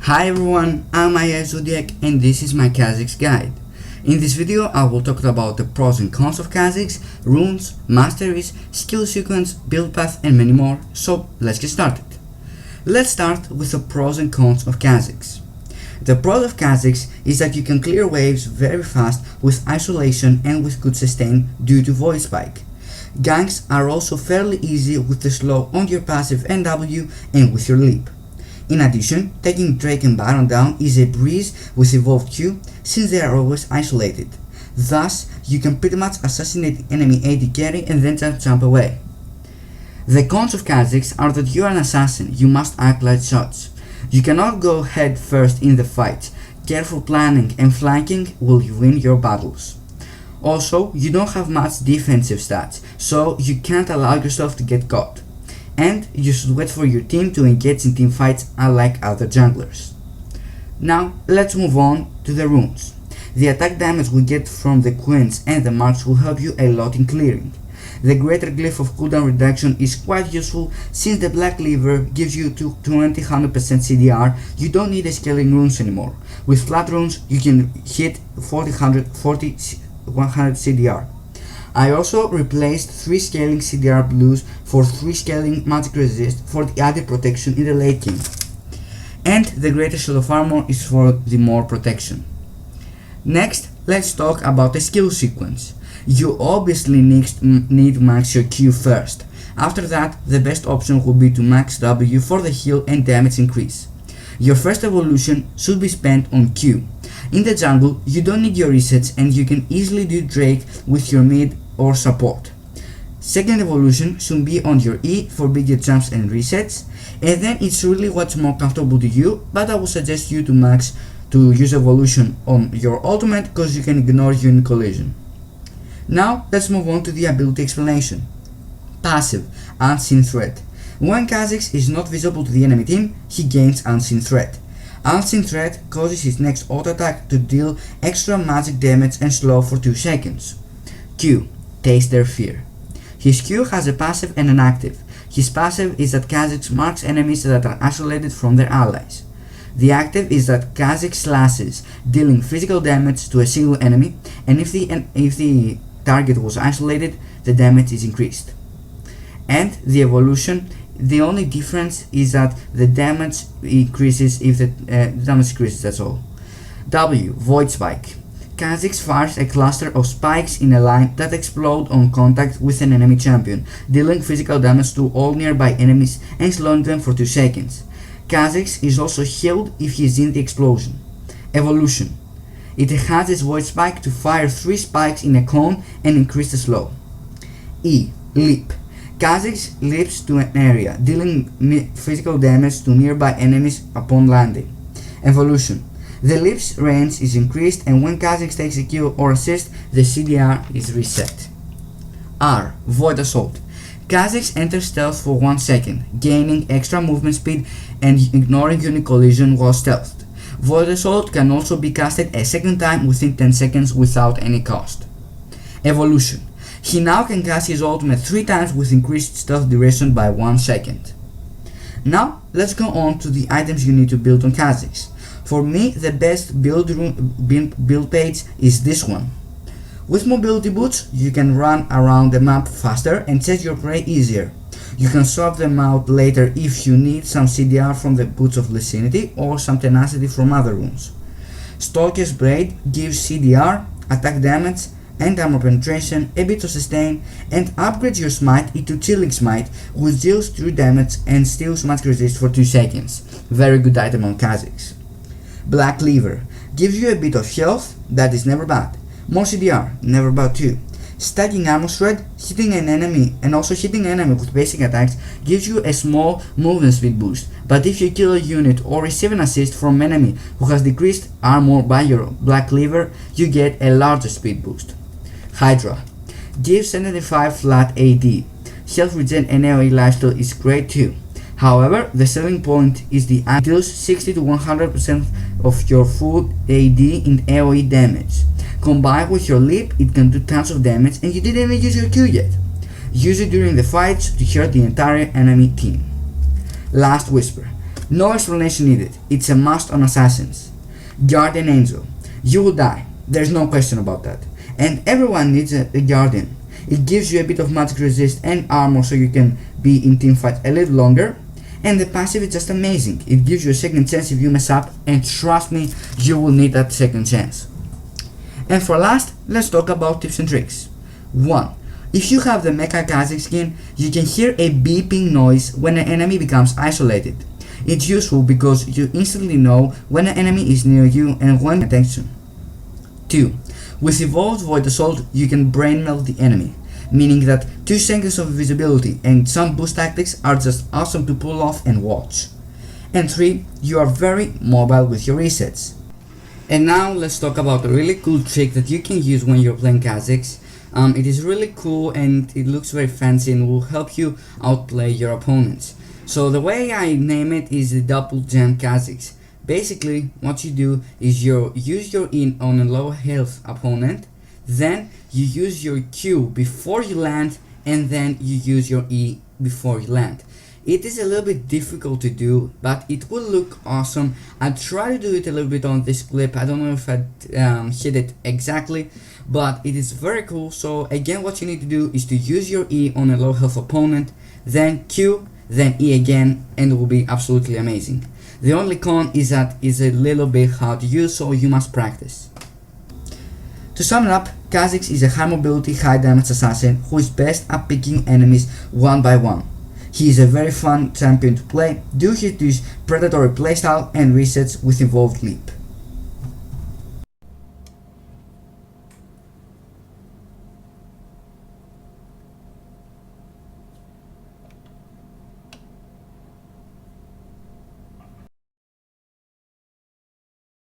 Hi everyone, I'm iiZoDiAc and this is my Khazix guide. In this video I will talk about the pros and cons of Khazix, runes, masteries, skill sequence, build path and many more, so let's get started. Let's start with the pros and cons of Khazix. The pros of Khazix is that you can clear waves very fast with isolation and with good sustain due to void spike. Ganks are also fairly easy with the slow on your passive NW and with your leap. In addition, taking Drake and Baron down is a breeze with evolved Q since they are always isolated. Thus, you can pretty much assassinate enemy AD carry and then just jump away. The cons of Khazix are that you are an assassin, you must act like such. You cannot go head first in the fight. Careful planning and flanking will win your battles. Also, you don't have much defensive stats, so you can't allow yourself to get caught. And you should wait for your team to engage in team fights unlike other junglers. Now let's move on to the runes. The attack damage we get from the quints and the marks will help you a lot in clearing. The greater Glyph of Cooldown Reduction is quite useful since the Black Cleaver gives you 100% CDR. You don't need a scaling runes anymore. With flat runes you can hit 100 CDR. I also replaced 3 scaling CDR blues for 3 scaling magic resist for the added protection in the late game. And the greater shield of armor is for the more protection. Next, let's talk about the skill sequence. You obviously need to max your Q first. After that, the best option will be to max W for the heal and damage increase. Your first evolution should be spent on Q. In the jungle, you don't need your resets and you can easily do Drake with your mid or support. Second evolution should be on your E for bigger jumps and resets, and then it's really what's more comfortable to you, but I would suggest you to use evolution on your ultimate because you can ignore unit collision. Now let's move on to the ability explanation. Passive, unseen threat. When Khazix is not visible to the enemy team, he gains unseen threat. Unseen threat causes his next auto attack to deal extra magic damage and slow for 2 seconds. Q. Taste their fear. His Q has a passive and an active. His passive is that Khazix marks enemies that are isolated from their allies. The active is that Khazix slashes, dealing physical damage to a single enemy, and if the target was isolated, the damage is increased. And the evolution, the only difference is that the damage increases if the damage increases, that's all. W. Void Spike. Khazix fires a cluster of spikes in a line that explode on contact with an enemy champion, dealing physical damage to all nearby enemies and slowing them for 2 seconds. Khazix is also healed if he is in the explosion. Evolution. It has its Void Spike to fire 3 spikes in a cone and increase the slow. E. Leap. Khazix leaps to an area, dealing physical damage to nearby enemies upon landing. Evolution. The leap's range is increased and when Khazix takes a kill or assist, the CDR is reset. R. Void Assault. Khazix enters stealth for 1 second, gaining extra movement speed and ignoring unit collision while stealthed. Void Assault can also be casted a second time within 10 seconds without any cost. Evolution. He now can cast his ultimate 3 times with increased stealth duration by 1 second. Now let's go on to the items you need to build on Khazix. For me, the best build page is this one. With mobility boots, you can run around the map faster and chase your prey easier. You can swap them out later if you need some CDR from the Boots of Vicinity or some tenacity from other runes. Stalker's Blade gives CDR, attack damage, and armor penetration, a bit of sustain, and upgrades your smite into Chilling Smite, which deals true damage and steals magic resist for 2 seconds. Very good item on Khazix. Black Cleaver gives you a bit of health, that is never bad. More CDR, never bad too. Stacking armor shred, hitting an enemy and also hitting an enemy with basic attacks gives you a small movement speed boost, but if you kill a unit or receive an assist from an enemy who has decreased armor by your Black Cleaver, you get a larger speed boost. Hydra gives 75 flat AD. Health regen and AoE lifesteal is great too. However, the selling point is the it deals 60 to 100% of your full AD in AoE damage. Combined with your leap, it can do tons of damage and you didn't even use your Q yet. Use it during the fights to hurt the entire enemy team. Last Whisper. No explanation needed, it's a must on Assassins. Guardian Angel. You will die, there's no question about that. And everyone needs a Guardian. It gives you a bit of magic resist and armor so you can be in teamfight a little longer. And the passive is just amazing. It gives you a second chance if you mess up, and trust me, you will need that second chance. And for last, let's talk about tips and tricks. 1. If you have the Mecha Khazix skin, you can hear a beeping noise when an enemy becomes isolated. It's useful because you instantly know when an enemy is near you and when attention. 2. With Evolved Void Assault, you can brain melt the enemy, meaning that 2 seconds of invisibility and some boost tactics are just awesome to pull off and watch. And 3. You are very mobile with your resets. And now let's talk about a really cool trick that you can use when you're playing Khazix. It is really cool and it looks very fancy and will help you outplay your opponents. So the way I name it is the Double Jam Khazix. Basically, what you do is you use your E on a low health opponent, then you use your Q before you land, and then you use your E before you land. It is a little bit difficult to do, but it will look awesome. I try to do it a little bit on this clip. I don't know if I hit it exactly, but it is very cool. So again, what you need to do is to use your E on a low health opponent, then Q, then E again, and it will be absolutely amazing. The only con is that it's a little bit hard to use, so you must practice. To sum it up, Khazix is a high mobility, high damage assassin who is best at picking enemies one by one. He is a very fun champion to play due to his predatory playstyle and resets with Evolved Leap.